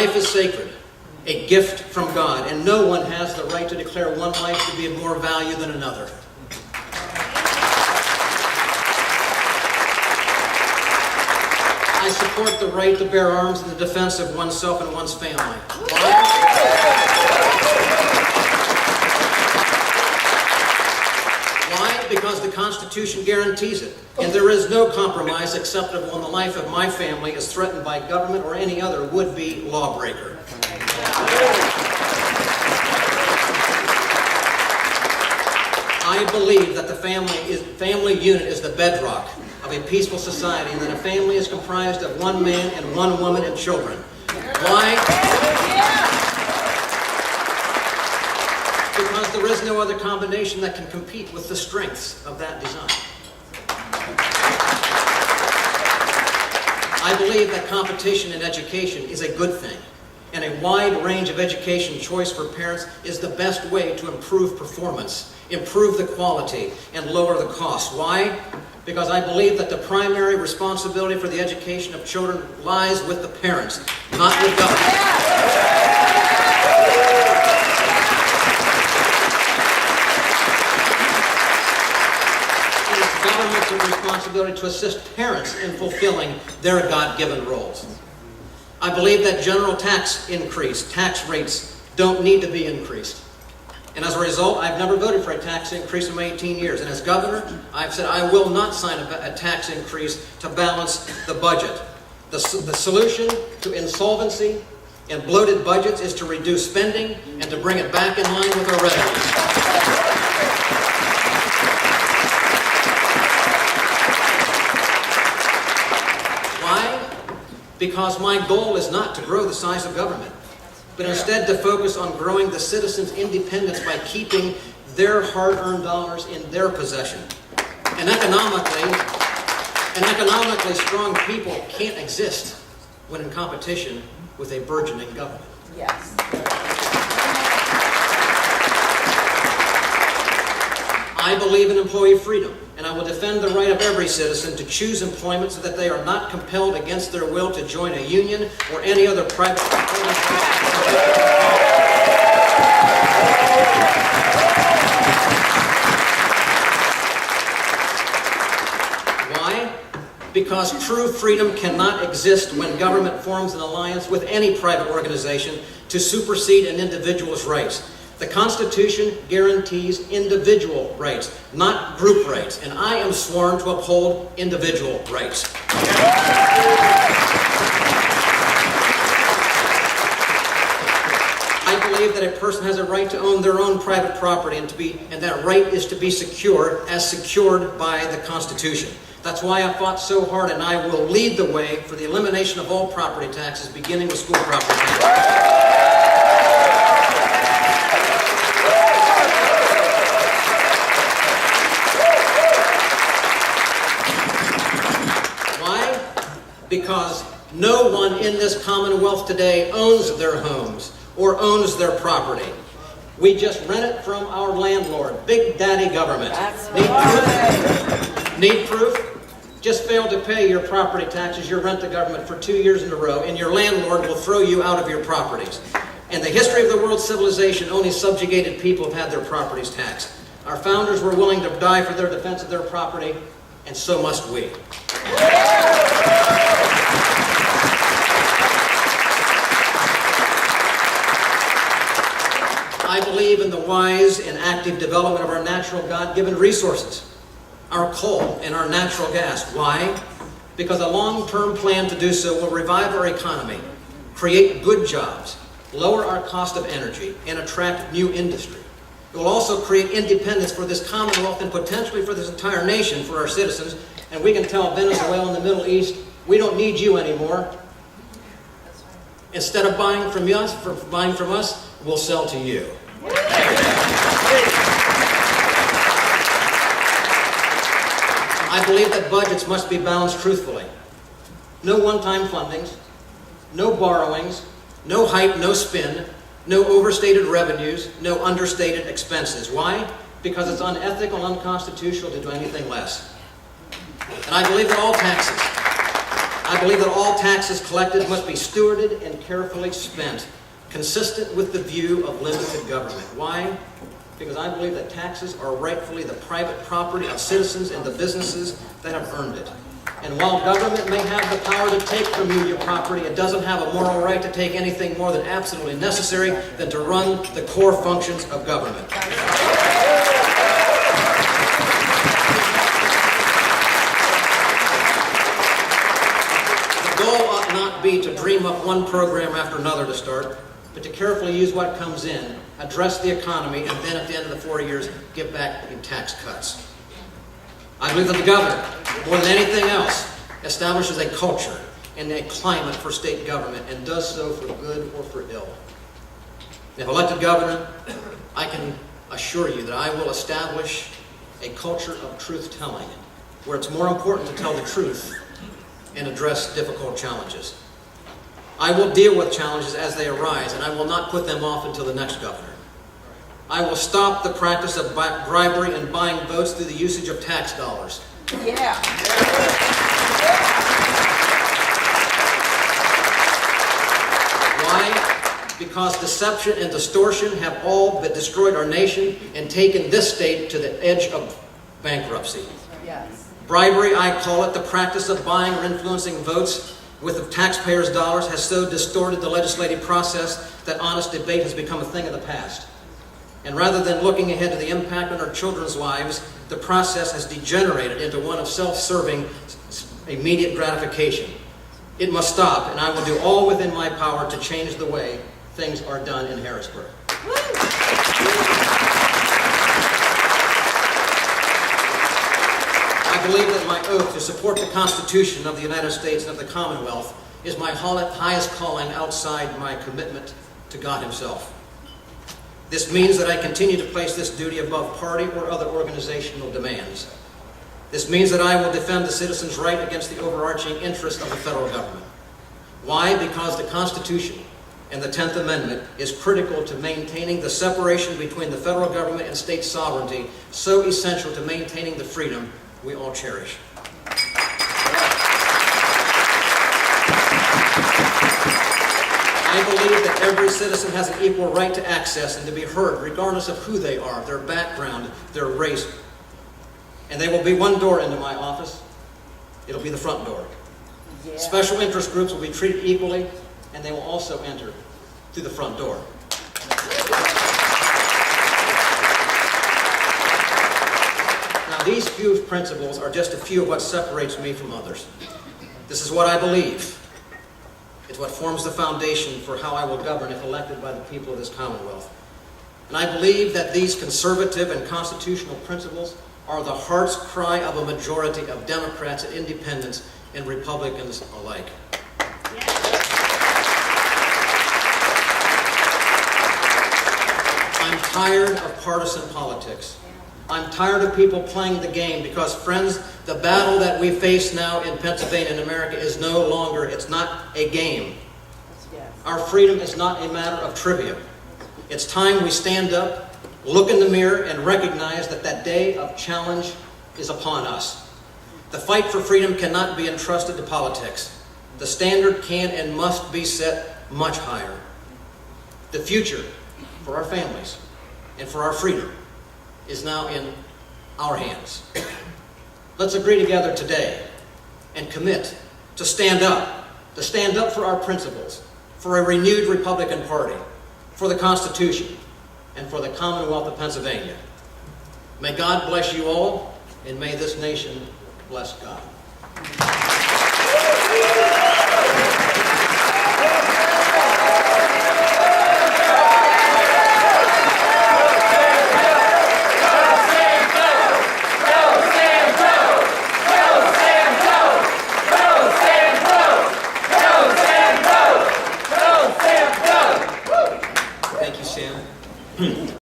Life is sacred, a gift from God, and no one has the right to declare one life to be of more value than another. I support the right to bear arms in the defense of oneself and one's family. Why? Because the Constitution guarantees it, and there is no compromise acceptable when the life of my family is threatened by government or any other would-be lawbreaker. I believe that the family unit is the bedrock of a peaceful society, and that a family is comprised of one man and one woman and children. Why? Because there is no other combination that can compete with the strengths of that design. I believe that competition in education is a good thing, and a wide range of education choice for parents is the best way to improve performance, improve the quality, and lower the cost. Why? Because I believe that the primary responsibility for the education of children lies with the parents, not with government. It is government's responsibility to assist parents in fulfilling their God-given roles. I believe that general tax rates don't need to be increased. And as a result, I've never voted for a tax increase in my 18 years. And as governor, I've said I will not sign a tax increase to balance the budget. The solution to insolvency and bloated budgets is to reduce spending and to bring it back in line with our revenues. Why? Because my goal is not to grow the size of government, but instead to focus on growing the citizens' independence by keeping their hard-earned dollars in their possession. And economically strong people can't exist when in competition with a burgeoning government. Yes. I believe in employee freedom, and I will defend the right of every citizen to choose employment so that they are not compelled against their will to join a union or any other private organization. Why? Because true freedom cannot exist when government forms an alliance with any private organization to supersede an individual's rights. The Constitution guarantees individual rights, not group rights, and I am sworn to uphold individual rights. I believe that a person has a right to own their own private property and that right is to be secured as secured by the Constitution. That's why I fought so hard, and I will lead the way for the elimination of all property taxes, beginning with school property taxes. Because no one in this Commonwealth today owns their homes or owns their property. We just rent it from our landlord, Big Daddy Government. Need proof? Just fail to pay your property taxes, your rent to government for 2 years in a row, and your landlord will throw you out of your properties. In the history of the world's civilization, only subjugated people have had their properties taxed. Our founders were willing to die for their defense of their property, and so must we. I believe in the wise and active development of our natural God-given resources, our coal and our natural gas. Why? Because a long-term plan to do so will revive our economy, create good jobs, lower our cost of energy, and attract new industry. It will also create independence for this Commonwealth and potentially for this entire nation, for our citizens. And we can tell Venezuela and the Middle East, we don't need you anymore. Instead of buying from us, we'll sell to you. I believe that budgets must be balanced truthfully. No one-time fundings, no borrowings, no hype, no spin, no overstated revenues, no understated expenses. Why? Because it's unethical and unconstitutional to do anything less. And I believe that all taxes I believe that all taxes collected must be stewarded and carefully spent, consistent with the view of limited government. Why? Because I believe that taxes are rightfully the private property of citizens and the businesses that have earned it. And while government may have the power to take from you your property, it doesn't have a moral right to take anything more than absolutely necessary than to run the core functions of government. The goal ought not be to dream up one program after another to start, but to carefully use what comes in, address the economy, and then at the end of the 4 years, give back in tax cuts. I believe that the governor, more than anything else, establishes a culture and a climate for state government and does so for good or for ill. If elected governor, I can assure you that I will establish a culture of truth-telling where it's more important to tell the truth and address difficult challenges. I will deal with challenges as they arise, and I will not put them off until the next governor. I will stop the practice of bribery and buying votes through the usage of tax dollars. Yeah. Why? Because deception and distortion have all but destroyed our nation and taken this state to the edge of bankruptcy. Yes. Bribery, I call it, the practice of buying or influencing votes with the taxpayers' dollars, has so distorted the legislative process that honest debate has become a thing of the past. And rather than looking ahead to the impact on our children's lives, the process has degenerated into one of self-serving, immediate gratification. It must stop, and I will do all within my power to change the way things are done in Harrisburg. I believe that my oath to support the Constitution of the United States and of the Commonwealth is my highest calling outside my commitment to God Himself. This means that I continue to place this duty above party or other organizational demands. This means that I will defend the citizens' right against the overarching interest of the federal government. Why? Because the Constitution and the 10th Amendment is critical to maintaining the separation between the federal government and state sovereignty, so essential to maintaining the freedom we all cherish. I believe that every citizen has an equal right to access and to be heard, regardless of who they are, their background, their race. And there will be one door into my office. It'll be the front door. Yeah. Special interest groups will be treated equally, and they will also enter through the front door. Now, these few principles are just a few of what separates me from others. This is what I believe. It's what forms the foundation for how I will govern if elected by the people of this Commonwealth. And I believe that these conservative and constitutional principles are the heart's cry of a majority of Democrats and Independents and Republicans alike. I'm tired of partisan politics. I'm tired of people playing the game because, friends, the battle that we face now in Pennsylvania and America is no longer, it's not a game. Our freedom is not a matter of trivia. It's time we stand up, look in the mirror, and recognize that that day of challenge is upon us. The fight for freedom cannot be entrusted to politics. The standard can and must be set much higher. The future for our families and for our freedom is now in our hands. Let's agree together today and commit to stand up for our principles, for a renewed Republican Party, for the Constitution, and for the Commonwealth of Pennsylvania. May God bless you all, and may this nation bless God.